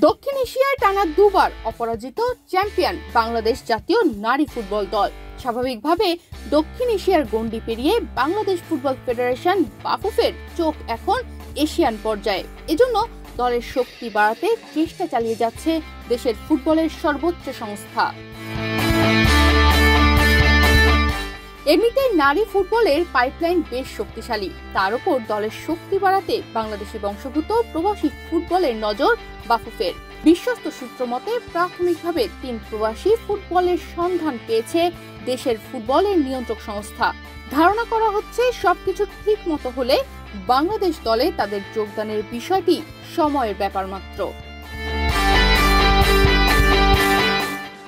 দক্ষিণ এশিয়ায় টানা দুবার অপরাজিত চ্যাম্পিয়ন বাংলাদেশ জাতীয় নারী ফুটবল দল। স্বাভাবিকভাবে দক্ষিণ এশিয়ার গণ্ডি পেরিয়ে বাংলাদেশ ফুটবল ফেডারেশন বাফুফের চোখ এখন এশিয়ান পর্যায়ে। এজন্য দলের শক্তি বাড়াতে চেষ্টা চালিয়ে যাচ্ছে দেশের ফুটবলের সর্বোচ্চ সংস্থা। এমনিতে নারী ফুটবলের পাইপলাইন বেশ শক্তিশালী, তার উপর দলের শক্তি বাড়াতে বাংলাদেশি বংশোদ্ভূত প্রবাসী ফুটবলের নজর বাফুফের। বিশ্বস্ত সূত্র মতে প্রাথমিকভাবে 3 প্রবাসী ফুটবলের সন্ধান পেয়েছে দেশের ফুটবলের নিয়ন্ত্রক সংস্থা। ধারণা করা হচ্ছে সবকিছু ঠিক মতো হলে বাংলাদেশ দলে তাদের যোগদানের বিষয়টি সময়ের ব্যাপার মাত্র।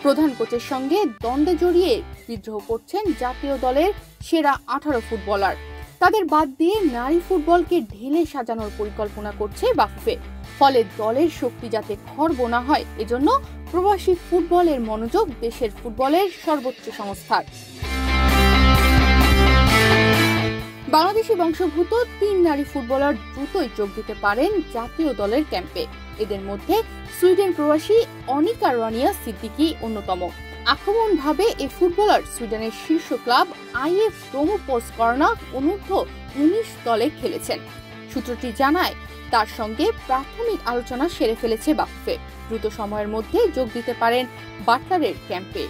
প্রধান কোচের সঙ্গে দ্বন্দ্বে জড়িয়ে বিদ্রোহ করছেন জাতীয় দলের সেরা 18 ফুটবলার। তাদের বাদ দিয়ে নারী ফুটবলকে ঢেলে সাজানোর পরিকল্পনা করছে বাফুফে। ফলে দলের শক্তি যাতে খর্ব না হয়, এজন্য প্রবাসী ফুটবলের মনোযোগ দেশের ফুটবলের সর্বোচ্চ সংস্থার। বাংলাদেশি বংশোদ্ভূত 3 নারী ফুটবলার দ্রুতই যোগ দিতে পারেন জাতীয় দলের ক্যাম্পে। এদের মধ্যে সুইডেন প্রবাসী অনিকা রানিয়া সিদ্দিকি অন্যতম। আক্রমণভাবে এই ফুটবলার সুইডেনের শীর্ষ ক্লাব আইএফ ব্রহ্মপোস্কর্না অনূর্ধ্ব-19 দলে খেলেছেন। সূত্রটি জানায় তার সঙ্গে প্রাথমিক আলোচনা সেরে ফেলেছে বাফুফে। দ্রুত সময়ের মধ্যে যোগ দিতে পারেন বাটলারের ক্যাম্পে।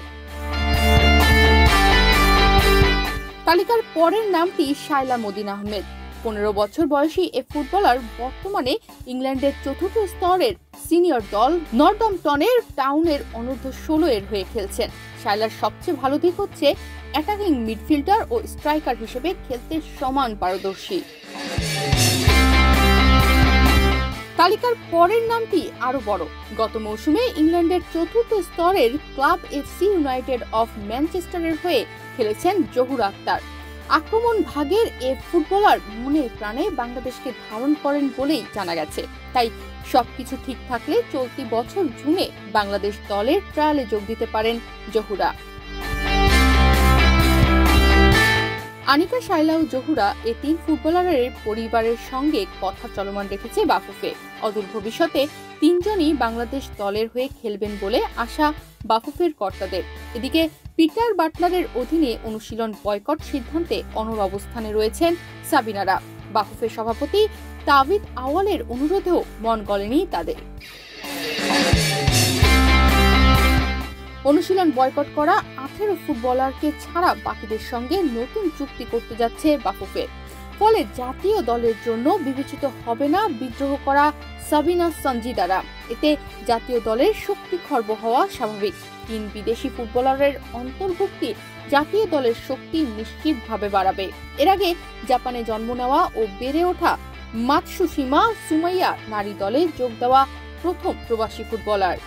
তালিকার পরের নামটি শায়লা মদিন আহমেদ। 15 বছর বয়সী এ ফুটবলার বর্তমানে ইংল্যান্ডের 4র্থ স্তরের সিনিয়র দল নর্দাম্পটনের টাউনের অনূর্ধ্ব-16 এর হয়ে খেলছেন। শায়লার সবচেয়ে ভালো দিক হচ্ছে অ্যাটাকিং মিডফিল্ডার ও স্ট্রাইকার হিসেবে খেলতে সমান পারদর্শী। তালিকার পরের নামটি আরো বড়। গত মৌসুমে ইংল্যান্ডের 4র্থ স্তরের ক্লাব এফসি ইউনাইটেড অফ ম্যানচেস্টারের হয়ে খেলেছেন জহুরা আক্তার। আক্রমণ ভাগের এ ফুটবলার মনের প্রাণে বাংলাদেশকে ধারণ করেন বলেই জানা গেছে। তাই সবকিছু ঠিক থাকলে চলতি বছর জুনে বাংলাদেশ দলের ট্রায়ালে যোগ দিতে পারেন জহুরা। আনিকা, শায়লা ও জহুরা এ 3 ফুটবলারের পরিবারের সঙ্গে কথা চলমান রেখেছে বাফুফে। অদূর ভবিষ্যতে 3 জনই বাংলাদেশ দলের হয়ে খেলবেন বলে আশা বাফুফের কর্তাদের। এদিকে পিটার বাটলারের অধীনে অনুশীলন বয়কট সিদ্ধান্তে অনড় অবস্থানে রয়েছেন সাবিনারা। বাফুফের সভাপতি তাবিদ আওয়ালের অনুরোধেও মন গলেনি তাদের। অনুশীলন বয়কট করা 18 ফুটবলারকে ছাড়া বাকিদের সঙ্গে নতুন চুক্তি করতে যাচ্ছে বাফুফে। ফলে জাতীয় দলের জন্য বিবেচিত হবে না বিদ্রোহ করা সাবিনা সঞ্জিদারা। এতে জাতীয় দলের শক্তি খর্ব হওয়া স্বাভাবিক। 3 বিদেশি ফুটবলারের অন্তর্ভুক্তি জাতীয় দলের শক্তি নিশ্চিতভাবে বাড়াবে। এর আগে জাপানে জন্ম নেওয়া ও বেড়ে ওঠা মাতসুশিমা সুমাইয়া নারী দলে যোগ দেওয়া প্রথম প্রবাসী ফুটবলার।